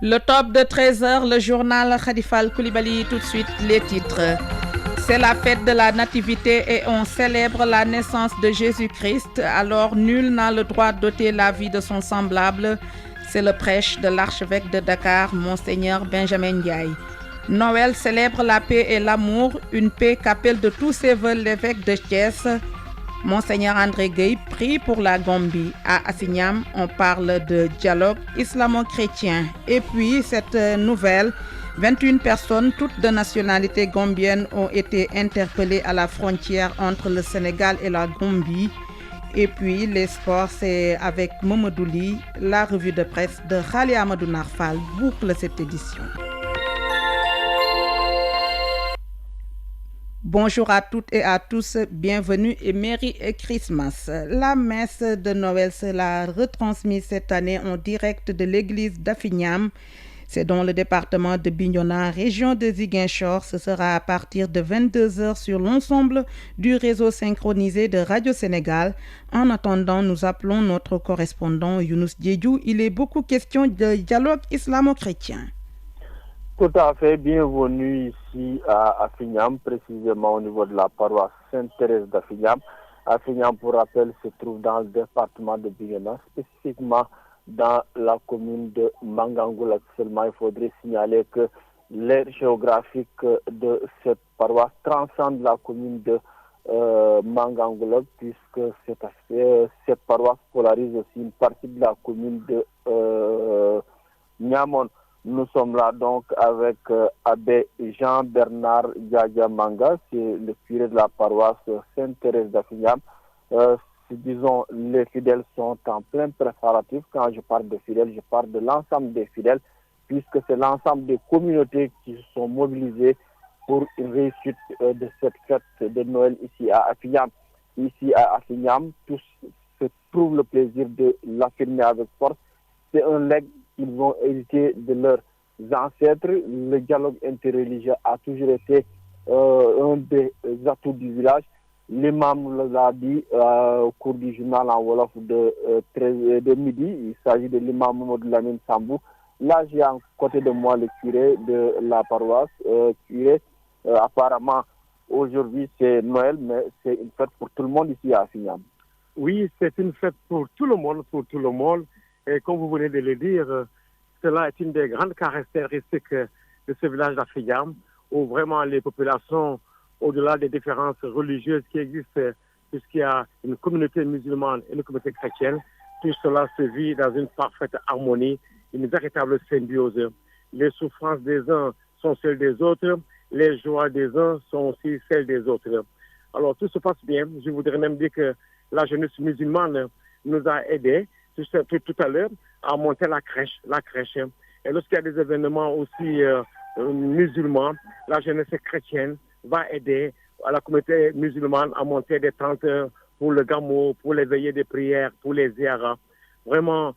Le top de 13 heures, le journal Khadifal Koulibaly, tout de suite les titres. C'est la fête de la Nativité et on célèbre la naissance de Jésus-Christ, alors nul n'a le droit d'ôter la vie de son semblable. C'est le prêche de l'archevêque de Dakar, Monseigneur Benjamin Ndiaye. Noël célèbre la paix et l'amour, une paix qu'appelle de tous ses vœux l'évêque de Thiès. Monseigneur André Gueye prie pour la Gambie. À Assignam, on parle de dialogue islamo-chrétien. Et puis, cette nouvelle, 21 personnes, toutes de nationalité gambienne, ont été interpellées à la frontière entre le Sénégal et la Gambie. Et puis, les sports, c'est avec Momodouli. La revue de presse de Khali Amadou Narfal boucle cette édition. Bonjour à toutes et à tous, bienvenue et Merry Christmas. La messe de Noël sera retransmise cette année en direct de l'église d'Afignam. C'est dans le département de Bignona, région de Ziguinchor. Ce sera à partir de 22h sur l'ensemble du réseau synchronisé de Radio Sénégal. En attendant, nous appelons notre correspondant Younous Diédiou. Il est beaucoup question de dialogue islamo-chrétien. Tout à fait, bienvenue ici à Afignam, précisément au niveau de la paroisse Sainte-Thérèse d'Afignam. Afignam, pour rappel, se trouve dans le département de Bignona, spécifiquement dans la commune de Mangangoula. Seulement, il faudrait signaler que l'aire géographique de cette paroisse transcende la commune de Mangangoula, puisque cette paroisse polarise aussi une partie de la commune de Niamon. Nous sommes là donc avec Abbé Jean-Bernard Diadia-Manga, c'est le curé de la paroisse Sainte-Thérèse d'Afignam. Disons, les fidèles sont en plein préparatif. Quand je parle de fidèles, je parle de l'ensemble des fidèles, puisque c'est l'ensemble des communautés qui se sont mobilisées pour une réussite de cette fête de Noël ici à Afignam. Ici à Afignam, tous se trouvent le plaisir de l'affirmer avec force. C'est un legs qu'ils ont hérité de leurs ancêtres. Le dialogue interreligieux a toujours été un des atouts du village. L'imam l'a dit au cours du journal en Wolof de midi. Il s'agit de l'imam Mamadou Lamine Sambou. Là, j'ai à côté de moi le curé de la paroisse. Apparemment, aujourd'hui, c'est Noël, mais c'est une fête pour tout le monde ici à Afignam. Oui, c'est une fête pour tout le monde. Et comme vous venez de le dire, cela est une des grandes caractéristiques de ce village d'Afignam, où vraiment les populations, au-delà des différences religieuses qui existent, puisqu'il y a une communauté musulmane et une communauté chrétienne, tout cela se vit dans une parfaite harmonie, une véritable symbiose. Les souffrances des uns sont celles des autres, les joies des uns sont aussi celles des autres. Alors tout se passe bien. Je voudrais même dire que la jeunesse musulmane nous a aidés tout à l'heure à monter la crèche. Et lorsqu'il y a des événements aussi musulmans, la jeunesse chrétienne va aider à la communauté musulmane à monter des tentes pour le gamo, pour les veillées de prière, pour les ziyaras. Vraiment,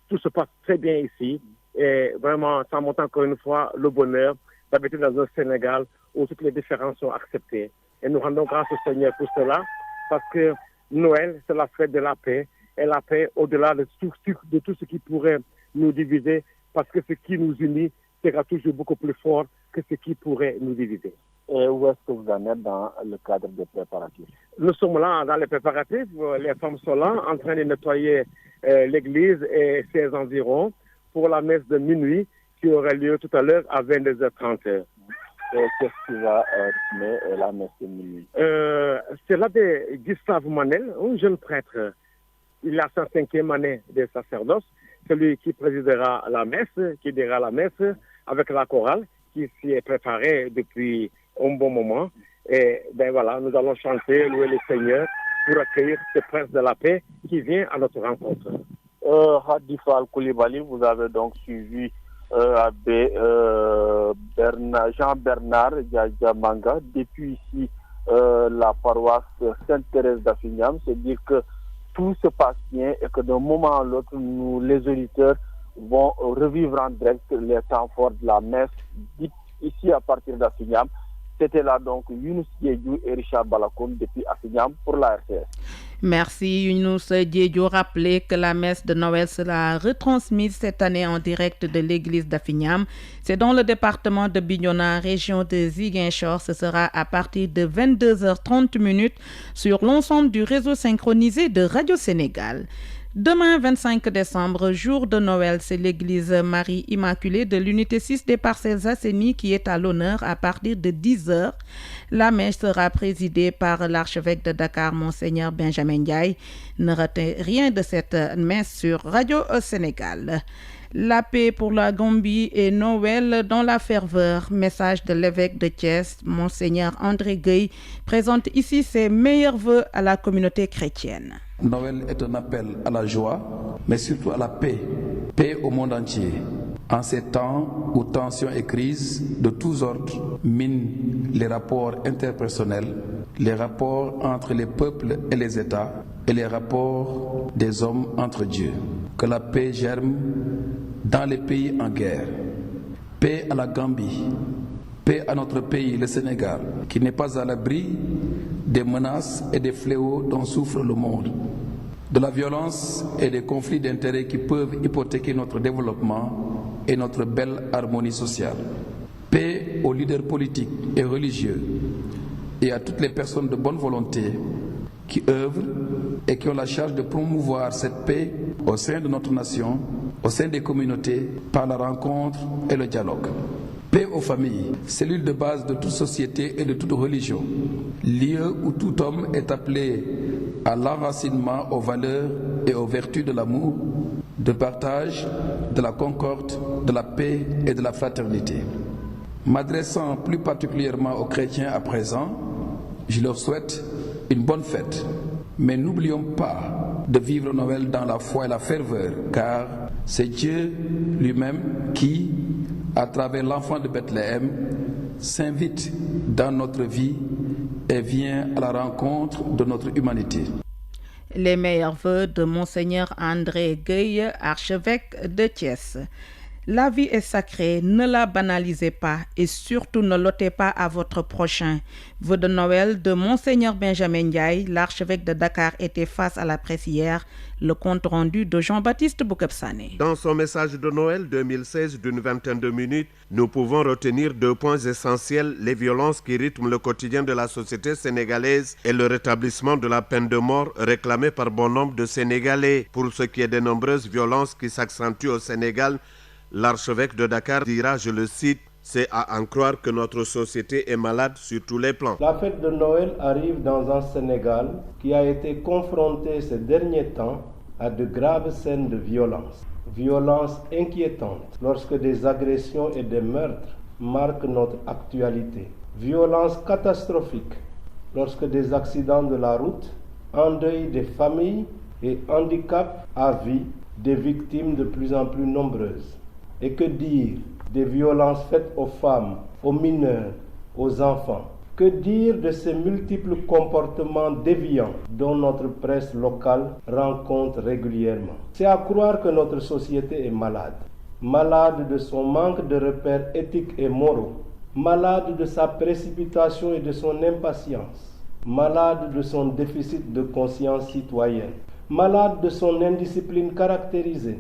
tout se passe très bien ici. Et vraiment, ça montre encore une fois le bonheur d'habiter dans un Sénégal où toutes les différences sont acceptées. Et nous rendons grâce au Seigneur pour cela, parce que Noël, c'est la fête de la paix. Et la paix au-delà de tout ce qui pourrait nous diviser, parce que ce qui nous unit sera toujours beaucoup plus fort que ce qui pourrait nous diviser. Et où est-ce que vous en êtes dans le cadre des préparatifs? Nous sommes là dans les préparatifs. Les femmes sont là en train de nettoyer l'église et ses environs pour la messe de minuit qui aura lieu tout à l'heure à 22h30. Et qu'est-ce qui va rythmer la messe de minuit? C'est l'abbé Gustave Manel, un jeune prêtre. Il a sa 5e année de sacerdoce, celui qui présidera la messe, qui dira la messe avec la chorale qui s'y est préparée depuis un bon moment. Et ben voilà, nous allons chanter, louer le Seigneur pour accueillir ce prince de la paix qui vient à notre rencontre. Khadifal Koulibaly, vous avez donc suivi Abbé Jean-Bernard Diadia-Manga depuis ici la paroisse Sainte-Thérèse d'Afignam. C'est-à-dire que tout se passe bien et que d'un moment à l'autre, nous, les auditeurs, vont revivre en direct les temps forts de la messe dite ici à partir d'Afignam. C'était là donc Younous Diédhiou et Richard Balakoum depuis Afignam pour la RTS. Merci Younous Diédhiou. Rappelez que la messe de Noël sera retransmise cette année en direct de l'église d'Afignam. C'est dans le département de Bignona, région de Ziguinchor. Ce sera à partir de 22h30 sur l'ensemble du réseau synchronisé de Radio Sénégal. Demain, 25 décembre, jour de Noël, c'est l'église Marie-Immaculée de l'unité 6 des Parcelles Assainies qui est à l'honneur à partir de 10h. La messe sera présidée par l'archevêque de Dakar, Monseigneur Benjamin Ndiaye. Ne ratez rien de cette messe sur Radio Sénégal. La paix pour la Gambie et Noël dans la ferveur. Message de l'évêque de Thiès, Monseigneur André Gueye, présente ici ses meilleurs vœux à la communauté chrétienne. Noël est un appel à la joie, mais surtout à la paix. Paix au monde entier. En ces temps où tensions et crises de tous ordres minent les rapports interpersonnels, les rapports entre les peuples et les États, et les rapports des hommes entre Dieu. Que la paix germe dans les pays en guerre. Paix à la Gambie. Paix à notre pays, le Sénégal, qui n'est pas à l'abri des menaces et des fléaux dont souffre le monde, de la violence et des conflits d'intérêts qui peuvent hypothéquer notre développement et notre belle harmonie sociale. Paix aux leaders politiques et religieux et à toutes les personnes de bonne volonté qui œuvrent et qui ont la charge de promouvoir cette paix au sein de notre nation, au sein des communautés, par la rencontre et le dialogue. Paix aux familles, cellule de base de toute société et de toute religion, lieu où tout homme est appelé à l'enracinement aux valeurs et aux vertus de l'amour, de partage, de la concorde, de la paix et de la fraternité. M'adressant plus particulièrement aux chrétiens à présent, je leur souhaite une bonne fête. Mais n'oublions pas de vivre Noël dans la foi et la ferveur, car c'est Dieu lui-même qui, à travers l'enfant de Bethléem, s'invite dans notre vie et vient à la rencontre de notre humanité. Les meilleurs vœux de Monseigneur André Gueye, archevêque de Thiès. La vie est sacrée, ne la banalisez pas et surtout ne l'ôtez pas à votre prochain. Vœux de Noël de Monseigneur Benjamin Ndiaye, l'archevêque de Dakar était face à la presse hier. Le compte rendu de Jean-Baptiste Boukepsane. Dans son message de Noël 2016 d'une vingtaine de minutes, nous pouvons retenir 2 points essentiels: les violences qui rythment le quotidien de la société sénégalaise et le rétablissement de la peine de mort réclamée par bon nombre de Sénégalais. Pour ce qui est des nombreuses violences qui s'accentuent au Sénégal, l'archevêque de Dakar dira, je le cite, « C'est à en croire que notre société est malade sur tous les plans ». La fête de Noël arrive dans un Sénégal qui a été confronté ces derniers temps à de graves scènes de violence. Violence inquiétante lorsque des agressions et des meurtres marquent notre actualité. Violence catastrophique lorsque des accidents de la route endeuillent des familles et handicapent à vie des victimes de plus en plus nombreuses. Et que dire des violences faites aux femmes, aux mineurs, aux enfants? Que dire de ces multiples comportements déviants dont notre presse locale rend compte régulièrement? C'est à croire que notre société est malade. Malade de son manque de repères éthiques et moraux. Malade de sa précipitation et de son impatience. Malade de son déficit de conscience citoyenne. Malade de son indiscipline caractérisée.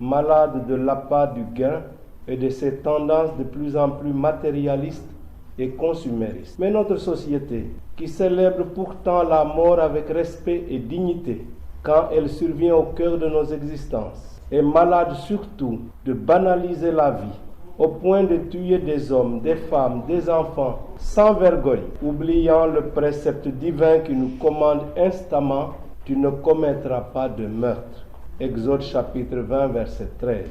Malade de l'appât du gain et de ses tendances de plus en plus matérialistes et consuméristes. Mais notre société, qui célèbre pourtant la mort avec respect et dignité quand elle survient au cœur de nos existences, est malade surtout de banaliser la vie, au point de tuer des hommes, des femmes, des enfants, sans vergogne, oubliant le précepte divin qui nous commande instamment « Tu ne commettras pas de meurtre ». Exode chapitre 20, verset 13.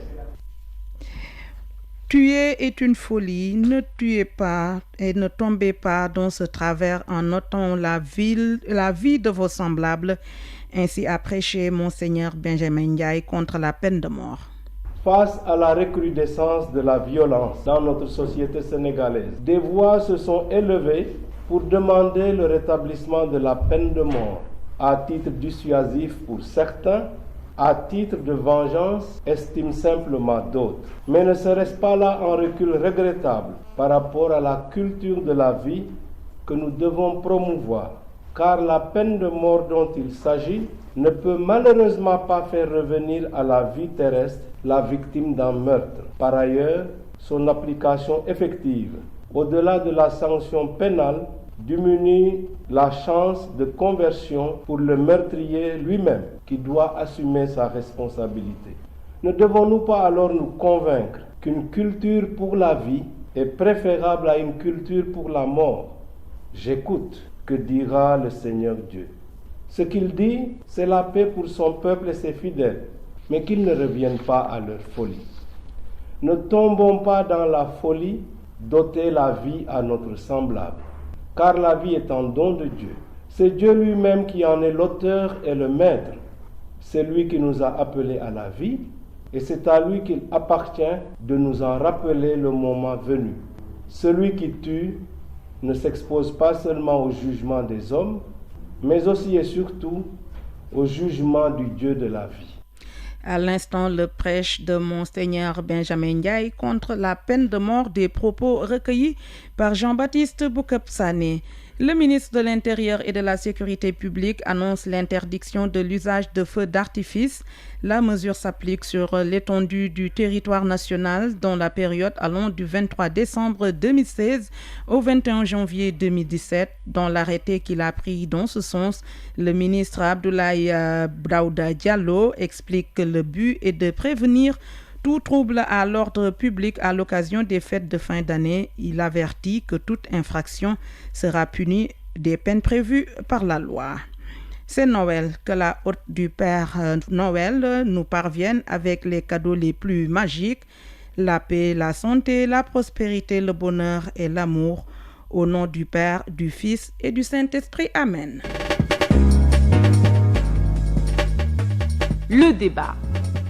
Tuer est une folie, ne tuez pas et ne tombez pas dans ce travers en notant la vie de vos semblables. Ainsi a prêché Monseigneur Benjamin Ndiaye contre la peine de mort. Face à la recrudescence de la violence dans notre société sénégalaise, des voix se sont élevées pour demander le rétablissement de la peine de mort à titre dissuasif pour certains, à titre de vengeance, estiment simplement d'autres. Mais ne serait-ce pas là un recul regrettable par rapport à la culture de la vie que nous devons promouvoir, car la peine de mort dont il s'agit ne peut malheureusement pas faire revenir à la vie terrestre la victime d'un meurtre. Par ailleurs, son application effective, au-delà de la sanction pénale, diminue la chance de conversion pour le meurtrier lui-même, qui doit assumer sa responsabilité. Ne devons-nous pas alors nous convaincre qu'une culture pour la vie est préférable à une culture pour la mort? J'écoute, que dira le Seigneur Dieu. Ce qu'il dit, c'est la paix pour son peuple et ses fidèles, mais qu'ils ne reviennent pas à leur folie. Ne tombons pas dans la folie d'ôter la vie à notre semblable, car la vie est un don de Dieu. C'est Dieu lui-même qui en est l'auteur et le maître. C'est lui qui nous a appelés à la vie, et c'est à lui qu'il appartient de nous en rappeler le moment venu. Celui qui tue ne s'expose pas seulement au jugement des hommes, mais aussi et surtout au jugement du Dieu de la vie. À l'instant, le prêche de Monseigneur Benjamin Ndiaye contre la peine de mort, des propos recueillis par Jean-Baptiste Boukepsane. Le ministre de l'Intérieur et de la Sécurité publique annonce l'interdiction de l'usage de feux d'artifice. La mesure s'applique sur l'étendue du territoire national dans la période allant du 23 décembre 2016 au 21 janvier 2017. Dans l'arrêté qu'il a pris dans ce sens, le ministre Abdoulaye Daouda Diallo explique que le but est de prévenir tout trouble à l'ordre public à l'occasion des fêtes de fin d'année. Il avertit que toute infraction sera punie des peines prévues par la loi. C'est Noël, que la hôte du Père Noël nous parvienne avec les cadeaux les plus magiques, la paix, la santé, la prospérité, le bonheur et l'amour. Au nom du Père, du Fils et du Saint-Esprit. Amen. Le débat.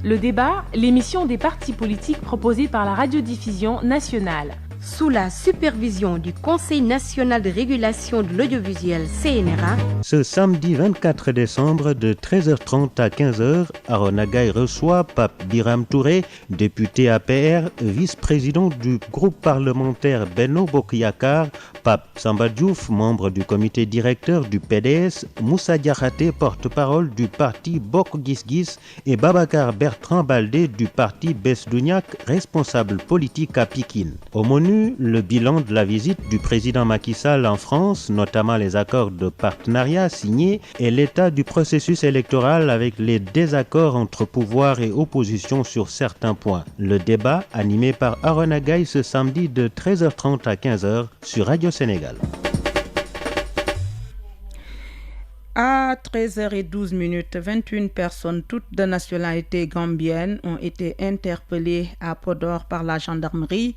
Le débat, l'émission des partis politiques proposée par la radiodiffusion nationale. Sous la supervision du Conseil national de régulation de l'audiovisuel CNRA. Ce samedi 24 décembre de 13h30 à 15h, Arona Gaye reçoit Pape Biram Touré, député APR, vice-président du groupe parlementaire Benno Bokk Yakaar, Pape Samba Diouf, membre du comité directeur du PDS, Moussa Diakhaté, porte-parole du parti Bokk Gis Gis et Babacar Bertrand Baldé du parti Bess Douniak, responsable politique à Pikine. Au menu, le bilan de la visite du président Macky Sall en France, notamment les accords de partenariat signés et l'état du processus électoral avec les désaccords entre pouvoir et opposition sur certains points. Le débat animé par Arona Gaye ce samedi de 13h30 à 15h sur Radio Sénégal. À 13h12, 21 personnes, toutes de nationalité gambienne, ont été interpellées à Podor par la gendarmerie.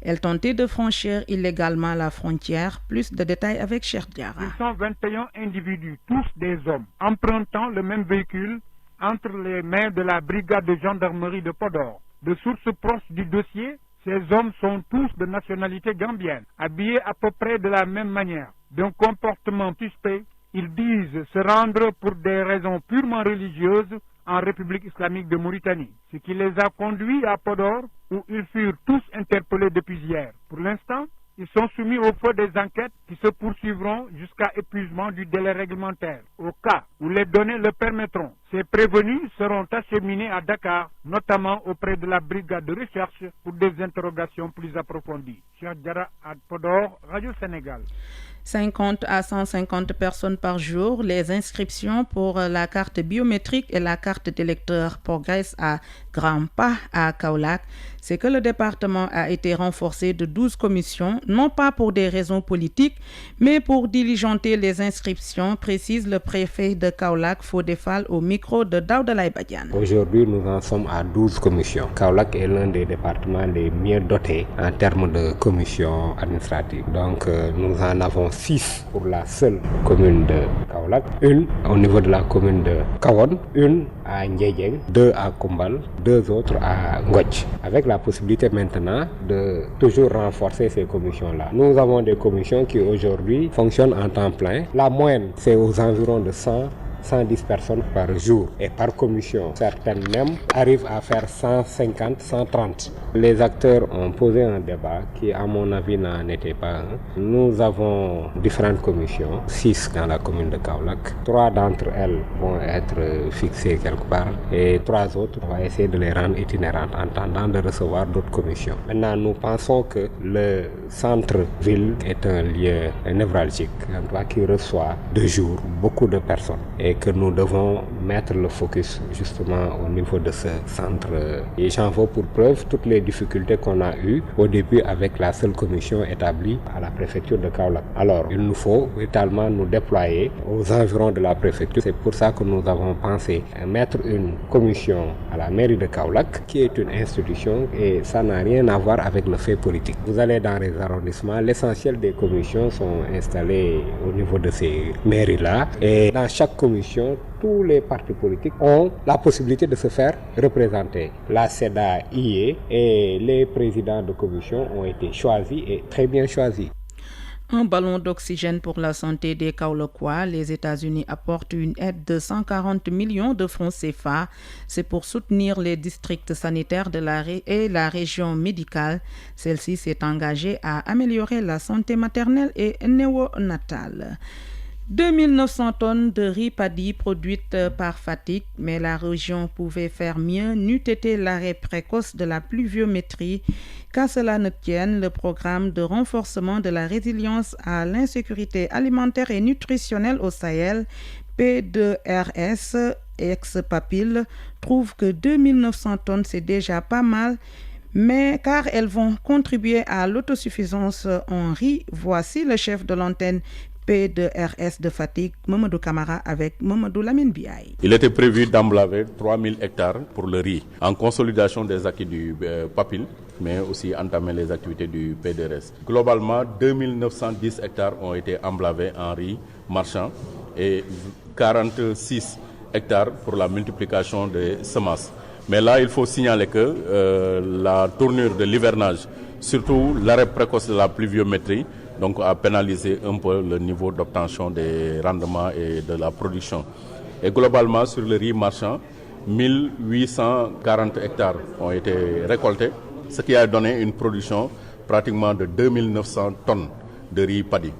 Elles tentaient de franchir illégalement la frontière. Plus de détails avec Cheikh Diarra. 121 individus, tous des hommes, empruntant le même véhicule entre les mains de la brigade de gendarmerie de Podor. De sources proches du dossier, ces hommes sont tous de nationalité gambienne, habillés à peu près de la même manière. D'un comportement suspect, ils disent se rendre pour des raisons purement religieuses en République islamique de Mauritanie, ce qui les a conduits à Podor, où ils furent tous interpellés depuis hier. Pour l'instant, ils sont soumis au feu des enquêtes qui se poursuivront jusqu'à épuisement du délai réglementaire. Au cas où les données le permettront, ces prévenus seront acheminés à Dakar, notamment auprès de la brigade de recherche pour des interrogations plus approfondies. Cheikh Diarra à Podor, Radio Sénégal. 50 à 150 personnes par jour. Les inscriptions pour la carte biométrique et la carte d'électeur progressent à grands pas à Kaolack. C'est que le département a été renforcé de 12 commissions, non pas pour des raisons politiques, mais pour diligenter les inscriptions, précise le préfet de Kaolack, Fodé Fall, au micro de Daouda Badiane. Aujourd'hui, nous en sommes à 12 commissions. Kaolack est l'un des départements les mieux dotés en termes de commissions administratives. Donc, nous en avons 6 pour la seule commune de Kaolack, une au niveau de la commune de Kawon, une à Ndiédiène, 2 à Koumbal, 2 autres à Ngotch, avec la possibilité maintenant de toujours renforcer ces commissions-là. Nous avons des commissions qui aujourd'hui fonctionnent en temps plein. La moyenne, c'est aux environs de 100 110 personnes par jour et par commission. Certaines même arrivent à faire 150, 130. Les acteurs ont posé un débat qui, à mon avis, n'en était pas un. Nous avons différentes commissions, 6 dans la commune de Kaolack. 3 d'entre elles vont être fixées quelque part et 3 autres, on va essayer de les rendre itinérantes en attendant de recevoir d'autres commissions. Maintenant, nous pensons que le centre-ville est un lieu névralgique, qui reçoit de jour beaucoup de personnes et que nous devons mettre le focus justement au niveau de ce centre. Et j'en veux pour preuve toutes les difficultés qu'on a eues au début avec la seule commission établie à la préfecture de Kaolack. Alors, il nous faut véritablement nous déployer aux environs de la préfecture. C'est pour ça que nous avons pensé mettre une commission à la mairie de Kaolack, qui est une institution et ça n'a rien à voir avec le fait politique. Vous allez dans les arrondissements, l'essentiel des commissions sont installées au niveau de ces mairies-là et dans chaque commission, tous les partis politiques ont la possibilité de se faire représenter. La CEDA y est et les présidents de commission ont été choisis et très bien choisis. Un ballon d'oxygène pour la santé des Kaolackois. Les États-Unis apportent une aide de 140 millions de francs CFA. C'est pour soutenir les districts sanitaires et la région médicale. Celle-ci s'est engagée à améliorer la santé maternelle et néonatale. 2900 tonnes de riz paddy produites par Fatick, mais la région pouvait faire mieux n'eût été l'arrêt précoce de la pluviométrie. Qu'à cela ne tienne, le programme de renforcement de la résilience à l'insécurité alimentaire et nutritionnelle au Sahel, P2RS, ex-PAPIL, trouve que 2900 tonnes c'est déjà pas mal, mais car elles vont contribuer à l'autosuffisance en riz. Voici le chef de l'antenne P2RS de Fatick, Mamadou Camara, avec Mamadou Lamine Biaye. Il était prévu d'emblaver 3000 hectares pour le riz, en consolidation des acquis du PAPIL, mais aussi entamer les activités du P2RS. Globalement, 2910 hectares ont été emblavés en riz marchand et 46 hectares pour la multiplication des semences. Mais là, il faut signaler que la tournure de l'hivernage, surtout l'arrêt précoce de la pluviométrie, donc a pénalisé un peu le niveau d'obtention des rendements et de la production. Et globalement, sur le riz marchand, 1840 hectares ont été récoltés, ce qui a donné une production pratiquement de 2900 tonnes de riz paddy.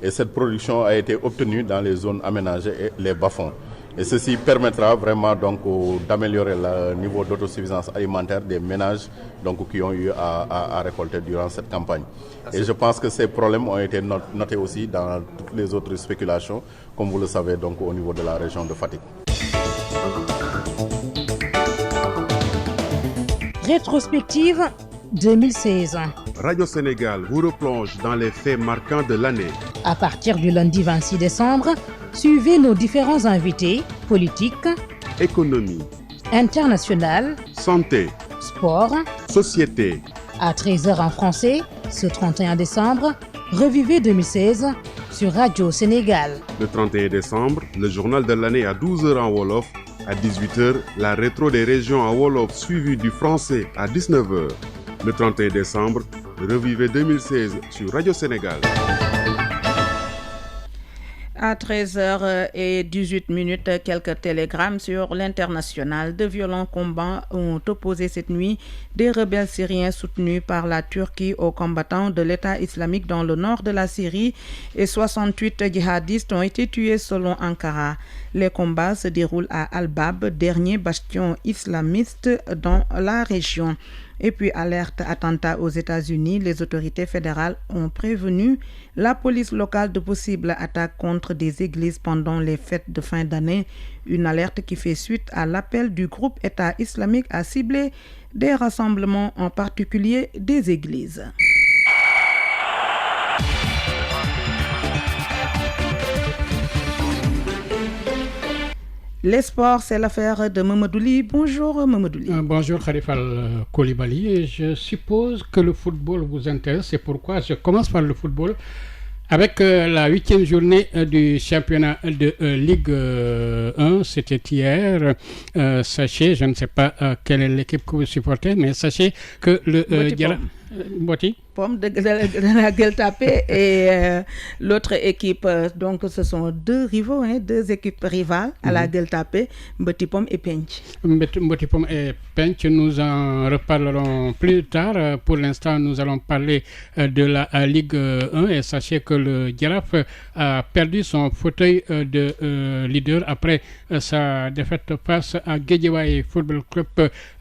Et cette production a été obtenue dans les zones aménagées et les bas-fonds. Et ceci permettra vraiment donc d'améliorer le niveau d'autosuffisance alimentaire des ménages donc, qui ont eu à récolter durant cette campagne. Et je pense que ces problèmes ont été notés aussi dans toutes les autres spéculations, comme vous le savez, donc au niveau de la région de Fatick. Rétrospective 2016. Radio Sénégal vous replonge dans les faits marquants de l'année. À partir du lundi 26 décembre, suivez nos différents invités, politiques, économie, international, santé, sport, société. À 13h en français, ce 31 décembre, revivez 2016 sur Radio Sénégal. Le 31 décembre, le journal de l'année à 12h en Wolof. À 18h, la rétro des régions en Wolof suivi du français à 19h. Le 31 décembre, revivez 2016 sur Radio Sénégal. À 13h18, quelques télégrammes sur l'international. De violents combats ont opposé cette nuit des rebelles syriens soutenus par la Turquie aux combattants de l'État islamique dans le nord de la Syrie et 68 djihadistes ont été tués selon Ankara. Les combats se déroulent à Al-Bab, dernier bastion islamiste dans la région. Et puis, alerte attentat aux États-Unis, les autorités fédérales ont prévenu la police locale de possibles attaques contre des églises pendant les fêtes de fin d'année. Une alerte qui fait suite à l'appel du groupe État islamique à cibler des rassemblements, en particulier des églises. Les sports, c'est l'affaire de Mamadouli. Bonjour Mamadouli. Bonjour Khalifal Koulibaly. Je suppose que le football vous intéresse. C'est pourquoi je commence par le football avec la 8e journée du championnat de Ligue 1. C'était hier. Sachez, je ne sais pas quelle est l'équipe que vous supportez, mais sachez que le Mboti. Pomme de la Gueule Tapée et l'autre équipe, donc ce sont deux rivaux, deux équipes rivales à la Gueule Tapée, Mboti Pomme et Pench. Mboti Pomme et Pench, nous en reparlerons plus tard. Pour l'instant, nous allons parler de la Ligue 1 et sachez que le Giraffe a perdu son fauteuil de leader après sa défaite face à Guédiawaye Football Club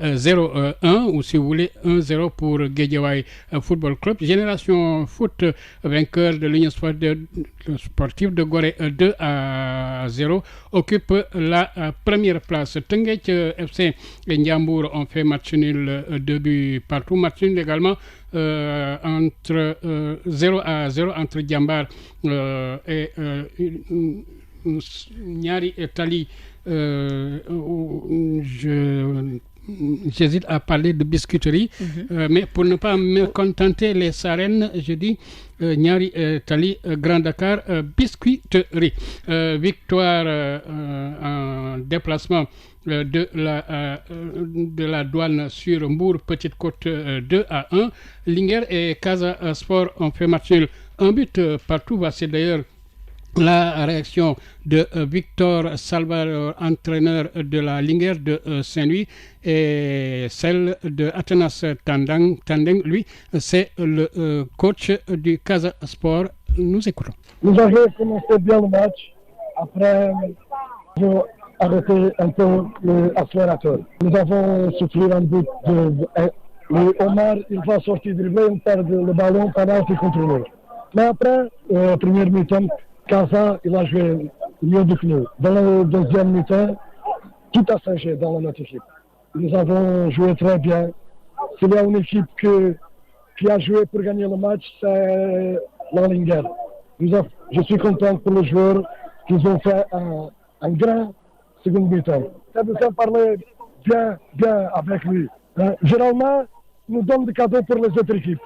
0-1 ou si vous voulez 1-0 pour Guédiawaye Football Club. Génération Foot, vainqueur de l'Union sportive de Gorée 2-0, occupe la première place. Tenguet FC et Ndiambour ont fait match nul 2 buts partout. Match nul également entre 0-0 entre Diambar et Niari et Tali. J'hésite à parler de biscuiterie, mais pour ne pas me contenter les sarènes, je dis Niari Tali, Grand Dakar, biscuiterie. Victoire en déplacement de la douane sur Mbour, Petite Côte 2-1. Linguère et Casa Sport ont fait match nul, un but partout. Voici d'ailleurs la réaction de Victor Salvador, entraîneur de la Linguère de Saint-Louis, et celle de Athanas Tandeng, lui, c'est le coach du Casa Sport. Nous écoutons. Nous avons commencé bien le match. Après, nous avons arrêté un peu l'accélérateur. Nous avons soufflé un but Omar, il va sortir dribbler, on perd le ballon pendant qu'il contrôle. Mais après, première mi-temps, Casa, il a joué mieux que nous. Dans la deuxième mi-temps, tout a changé dans notre équipe. Nous avons joué très bien. S'il y a une équipe qui a joué pour gagner le match, c'est la Linguère. Je suis content pour les joueurs qui ont fait un grand second mi-temps. Ça nous a parlé bien avec lui. Généralement, nous donne des cadeaux pour les autres équipes.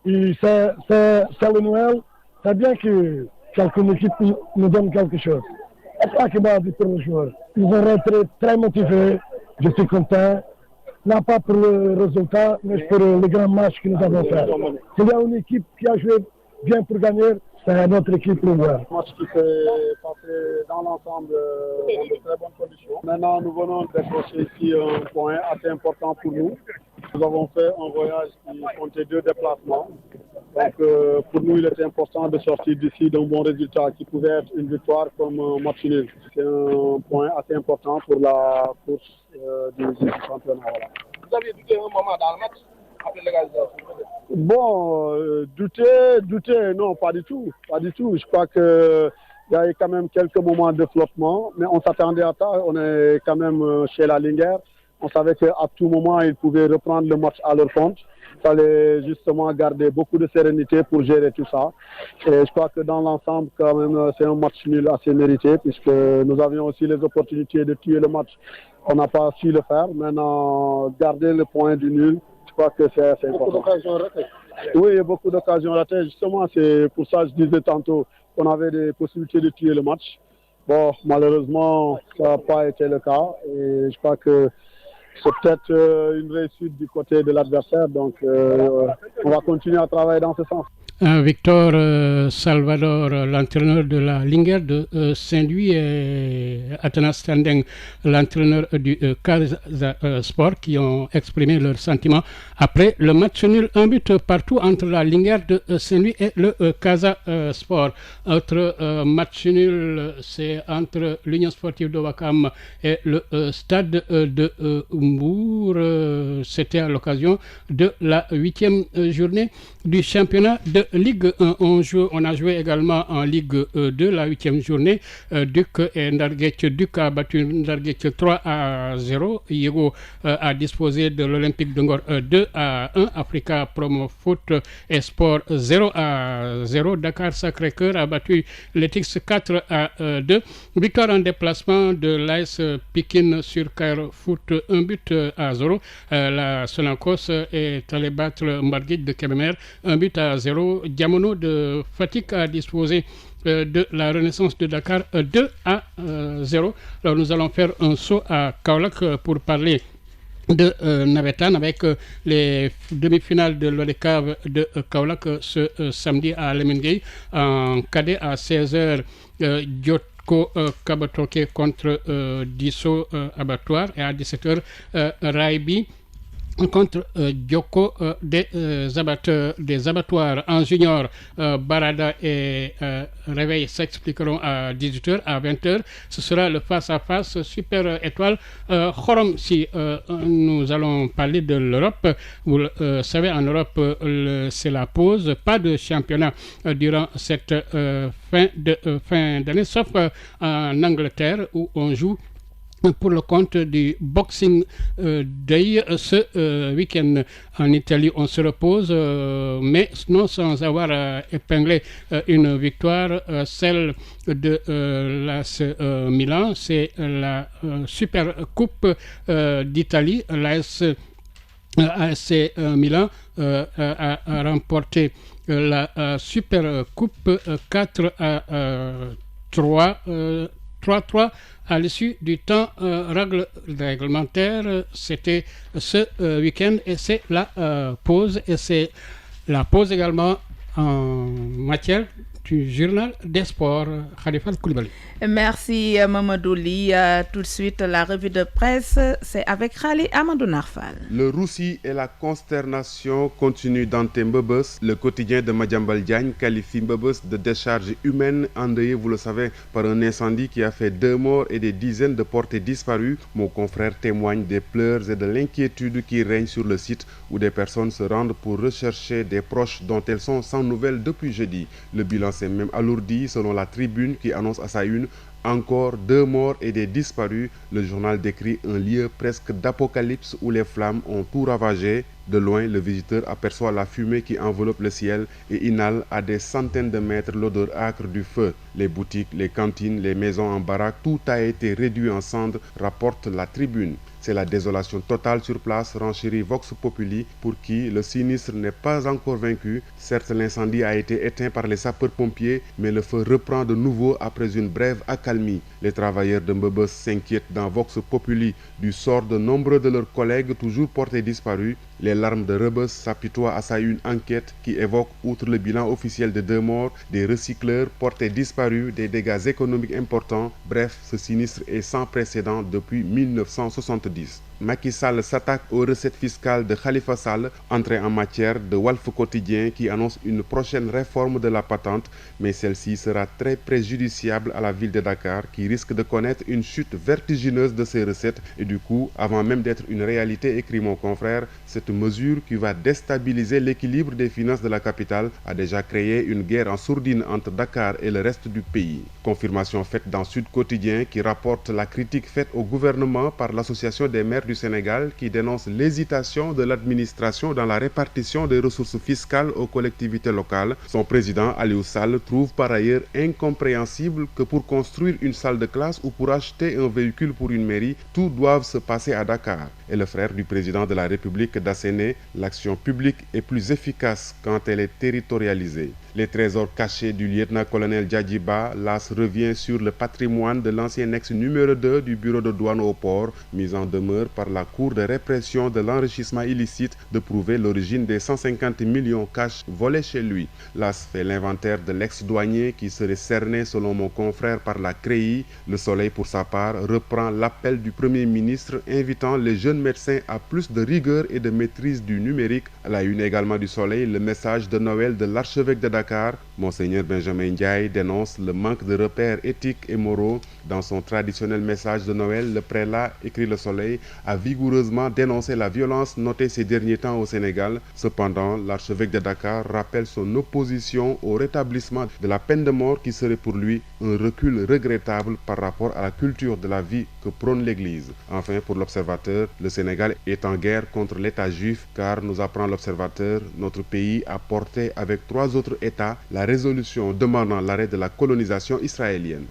Et c'est le Noël. C'est bien que quelqu'une équipe nous donne quelque chose. C'est ça qui m'a dit pour les joueurs. Ils ont été très motivés. Je suis content. Non pas pour le résultat, mais pour le grand match que nous avons fait. S'il y a une équipe qui a joué bien pour gagner, c'est notre équipe pour voir. Un match qui s'est passé dans l'ensemble dans de très bonnes conditions. Maintenant, nous venons de décrocher ici un point assez important pour nous. Nous avons fait un voyage qui comptait 2 déplacements. Donc, pour nous, il était important de sortir d'ici d'un bon résultat qui pouvait être une victoire comme un match nul. C'est un point assez important pour la course du championnat. Voilà. Vous aviez douté un moment dans le match après l'égalisation? Bon, douter, non, pas du tout. Pas du tout. Je crois qu'il y a eu quand même quelques moments de flottement, mais on s'attendait à ça. On est quand même chez la Linguère. On savait qu'à tout moment, ils pouvaient reprendre le match à leur compte. Il fallait justement garder beaucoup de sérénité pour gérer tout ça. Et je crois que dans l'ensemble, quand même, c'est un match nul assez mérité, puisque nous avions aussi les opportunités de tuer le match. On n'a pas su le faire. Maintenant, garder le point du nul, je crois que c'est assez important. Beaucoup d'occasions ratées. Oui, beaucoup d'occasions ratées. Justement, c'est pour ça que je disais tantôt qu'on avait des possibilités de tuer le match. Bon, malheureusement, ça n'a pas été le cas. Et je crois que c'est peut-être une réussite du côté de l'adversaire. Donc, on va continuer à travailler dans ce sens. Victor Salvador, l'entraîneur de la Linguère de Saint-Louis, et Athanas Tandeng, l'entraîneur du Casa Sport, qui ont exprimé leurs sentiments après le match nul, un but partout entre la Linguère de Saint-Louis et le Casa Sport. Autre match nul, c'est entre l'Union sportive de Ouakam et le stade de Mbour. C'était à l'occasion de la 8e journée du championnat de Ligue 1. On a joué également en Ligue 2, la 8e journée. Duc et Ndarguetch. Duc a battu Ndarguetch 3-0. Yego a disposé de l'Olympique de Ngor 2-1. Africa Promo Foot et Sport 0-0. Dakar Sacré-Cœur a battu l'Etix 4-2. Victoire en déplacement de l'AS Pikine sur Cairo Foot 1-0. La Sonacos est allée battre Marguerite de Kébémer 1-0. Diamono de Fatick a disposé de la Renaissance de Dakar 2-0. Alors nous allons faire un saut à Kaolack pour parler de Navetan avec les demi-finales de l'ODCAV de Kaolack ce samedi à Lamine Gueye. En cadet à 16h, Diotko Kabatoke contre Disso Abattoir, et à 17h, Raibi contre Dioko des abattoirs. En junior, Barada et Réveil s'expliqueront à 18h. À 20h, ce sera le face-à-face Super Étoile Khorom. Si nous allons parler de l'Europe, vous le savez, en Europe, c'est la pause. Pas de championnat durant cette fin d'année, sauf en Angleterre où on joue pour le compte du Boxing Day ce week-end. En Italie, on se repose, mais non sans avoir épinglé une victoire, celle de l'AS Milan. C'est la Super Coupe d'Italie. l'AS Milan a remporté la Super Coupe 3-3 à l'issue du temps réglementaire. C'était ce week-end et c'est la pause. Et c'est la pause également en matière du journal des sports. Khalifa Koulibaly. Merci Mamadou Li. Tout de suite, la revue de presse, c'est avec Khali Amadou Narfal. Le roussi et la consternation continuent d'hanter Mbebes. Le quotidien de Madiambal Diagne qualifie Mbebes de décharge humaine endeuillée, vous le savez, par un incendie qui a fait 2 morts et des dizaines de portées disparues. Mon confrère témoigne des pleurs et de l'inquiétude qui règnent sur le site où des personnes se rendent pour rechercher des proches dont elles sont sans nouvelles depuis jeudi. Le bilan s'est même alourdi selon la Tribune qui annonce à sa une encore 2 morts et des disparus. Le journal décrit un lieu presque d'apocalypse où les flammes ont tout ravagé. De loin, le visiteur aperçoit la fumée qui enveloppe le ciel et inhale à des centaines de mètres l'odeur âcre du feu. Les boutiques, les cantines, les maisons en baraque, tout a été réduit en cendres, rapporte la Tribune. C'est la désolation totale sur place, renchérit Vox Populi, pour qui le sinistre n'est pas encore vaincu. Certes, l'incendie a été éteint par les sapeurs-pompiers, mais le feu reprend de nouveau après une brève accalmie. Les travailleurs de Mbebes s'inquiètent dans Vox Populi du sort de nombreux de leurs collègues toujours portés disparus. Les larmes de Rebeuss s'apitoient à sa une enquête qui évoque, outre le bilan officiel de 2 morts, des recycleurs portés disparus, des dégâts économiques importants. Bref, ce sinistre est sans précédent depuis 1970. Macky Sall s'attaque aux recettes fiscales de Khalifa Sall, entrée en matière de Walf Quotidien qui annonce une prochaine réforme de la patente, mais celle-ci sera très préjudiciable à la ville de Dakar qui risque de connaître une chute vertigineuse de ses recettes et du coup, avant même d'être une réalité, écrit mon confrère, cette mesure qui va déstabiliser l'équilibre des finances de la capitale a déjà créé une guerre en sourdine entre Dakar et le reste du pays. Confirmation faite dans Sud Quotidien qui rapporte la critique faite au gouvernement par l'association des maires du Sénégal qui dénonce l'hésitation de l'administration dans la répartition des ressources fiscales aux collectivités locales. Son président Aliou Sall trouve par ailleurs incompréhensible que pour construire une salle de classe ou pour acheter un véhicule pour une mairie, tout doive se passer à Dakar. Et le frère du président de la République d'Asséné, l'action publique est plus efficace quand elle est territorialisée. Les trésors cachés du lieutenant-colonel Djadjiba, l'AS revient sur le patrimoine de l'ancien ex numéro 2 du bureau de douane au port, mis en demeure par la Cour de répression de l'enrichissement illicite de prouver l'origine des 150 millions cash volés chez lui. L'AS fait l'inventaire de l'ex-douanier qui serait cerné selon mon confrère par la CREI. Le Soleil, pour sa part, reprend l'appel du Premier ministre invitant les jeunes médecins à plus de rigueur et de maîtrise du numérique. À la une également du Soleil, le message de Noël de l'archevêque de Dakar. Monseigneur Benjamin Ndiaye dénonce le manque de repères éthiques et moraux. Dans son traditionnel message de Noël, le prélat, écrit le Soleil, a vigoureusement dénoncé la violence notée ces derniers temps au Sénégal. Cependant, l'archevêque de Dakar rappelle son opposition au rétablissement de la peine de mort qui serait pour lui un recul regrettable par rapport à la culture de la vie que prône l'Église. Enfin, pour l'Observateur, le Sénégal est en guerre contre l'État juif car, nous apprend l'Observateur, notre pays a porté avec 3 autres États la résolution demandant l'arrêt de la colonisation israélienne.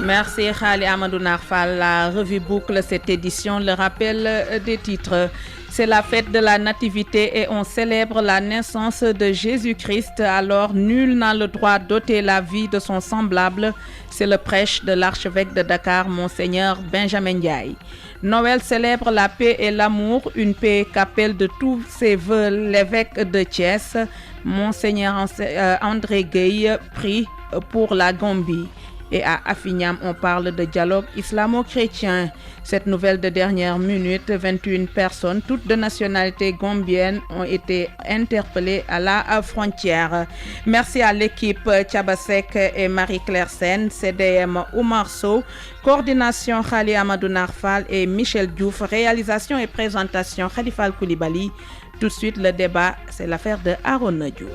Merci Khali Amadou Narfal. La revue boucle cette édition. Le rappel des titres. C'est la fête de la Nativité et on célèbre la naissance de Jésus-Christ. Alors nul n'a le droit d'ôter la vie de son semblable. C'est le prêche de l'archevêque de Dakar, Monseigneur Benjamin Ndiaye. Noël célèbre la paix et l'amour, une paix qu'appelle de tous ses vœux l'évêque de Thiès, Monseigneur André Gueye, prie pour la Gambie. Et à Afignam, on parle de dialogue islamo-chrétien. Cette nouvelle de dernière minute, 21 personnes, toutes de nationalité gambienne, ont été interpellées à la frontière. Merci à l'équipe Tchabasek et Marie-Claire Sen, CDM Oumar Sow, coordination Khali Amadou Narfal et Michel Diouf, réalisation et présentation Khadifal Koulibaly. Tout de suite, le débat, c'est l'affaire de Aaron Diouf.